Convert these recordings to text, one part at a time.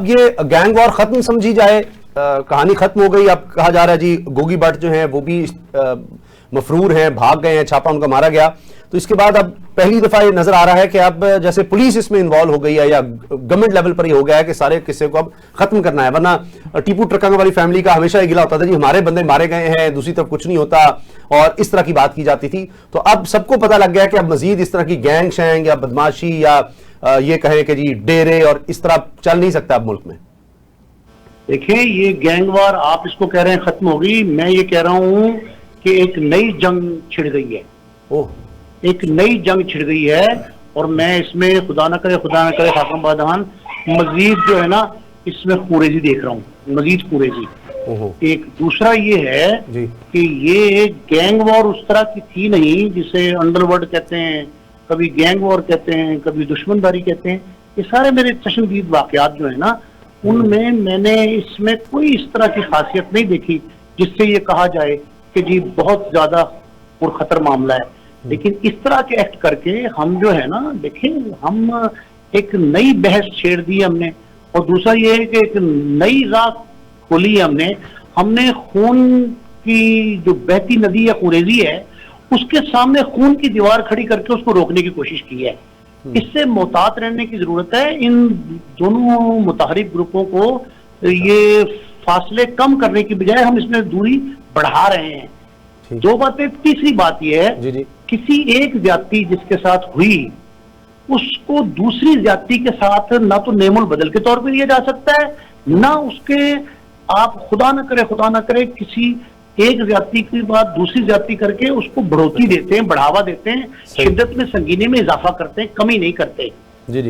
اب یہ gang war ختم سمجھی جائے, کہانی ختم ہو گئی, اب کہا جا رہا ہے جی گوگی بٹ جو ہیں وہ بھی مفرور ہیں, بھاگ گئے ہیں, چھاپا ان کا مارا گیا, تو اس کے بعد اب پہلی دفعہ یہ نظر آ رہا ہے کہ اب جیسے پولیس اس میں انوالو ہو گئی ہے یا گورنمنٹ لیول پر یہ ہو گیا ہے کہ سارے قصے کو اب ختم کرنا ہے. ورنہ ٹیپو ٹرکانگ والی فیملی کا ہمیشہ یہ گلا ہوتا تھا جی ہمارے بندے مارے گئے ہیں, دوسری طرف کچھ نہیں ہوتا, اور اس طرح کی بات کی جاتی تھی. تو اب سب کو پتہ لگ گیا کہ اب مزید اس طرح کی گینگ شینگ یا بدماشی یا یہ کہیں کہ جی ڈیرے اور اس طرح چل نہیں سکتا اب ملک میں. دیکھیں یہ گینگ وار آپ اس کو کہہ رہے ہیں ختم ہوگی, میں یہ کہہ رہا ہوں کہ ایک نئی جنگ چھڑ گئی ہے, ایک نئی جنگ چھڑ گئی ہے, اور میں اس میں خدا نہ کرے خاکم بادان مزید جو ہے نا اس میں خوریزی دیکھ رہا ہوں, مزید خوریزی. ایک دوسرا یہ ہے کہ یہ گینگ وار اس طرح کی تھی نہیں جسے انڈر ورلڈ کہتے ہیں, کبھی گینگ وار کہتے ہیں, کبھی دشمن داری کہتے ہیں. یہ سارے میرے چشمدید واقعات جو ہیں نا ان میں نے اس میں کوئی اس طرح کی خاصیت نہیں دیکھی جس سے یہ کہا جائے کہ جی بہت زیادہ پرخطر معاملہ ہے. لیکن اس طرح کے ایکٹ کر کے ہم جو ہے نا دیکھیں ہم ایک نئی بحث چھیڑ دی ہم نے, اور دوسرا یہ ہے کہ ایک نئی راہ کھولی ہم نے خون کی جو بہتی ندی یا خوریزی ہے اس کے سامنے خون کی دیوار کھڑی کر کے اس کو روکنے کی کوشش کی ہے. اس سے محتاط رہنے کی ضرورت ہے. ان دونوں متحرک گروپوں کو یہ فاصلے کم کرنے کی بجائے ہم اس میں دوری بڑھا رہے ہیں. دو باتیں. تیسری بات یہ ہے کسی ایک زیادتی جس کے ساتھ ہوئی اس کو دوسری زیادتی کے ساتھ نہ تو نعم البدل کے طور پہ لیا جا سکتا ہے, نہ اس کے آپ خدا نہ کرے کسی ایک زیادتی کی بات دوسری زیادتی کر کے اس کو بڑھوتی دیتے ہیں, بڑھاوا دیتے ہیں, شدت میں سنگینی میں اضافہ کرتے ہیں, کمی نہیں کرتے.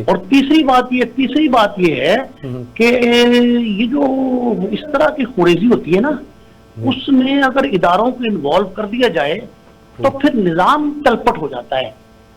اور تیسری بات یہ ہے کہ یہ جو اس طرح کی خوریزی ہوتی ہے نا اس میں اگر اداروں کو انوالو کر دیا جائے تو پھر نظام تلپٹ ہو جاتا ہے.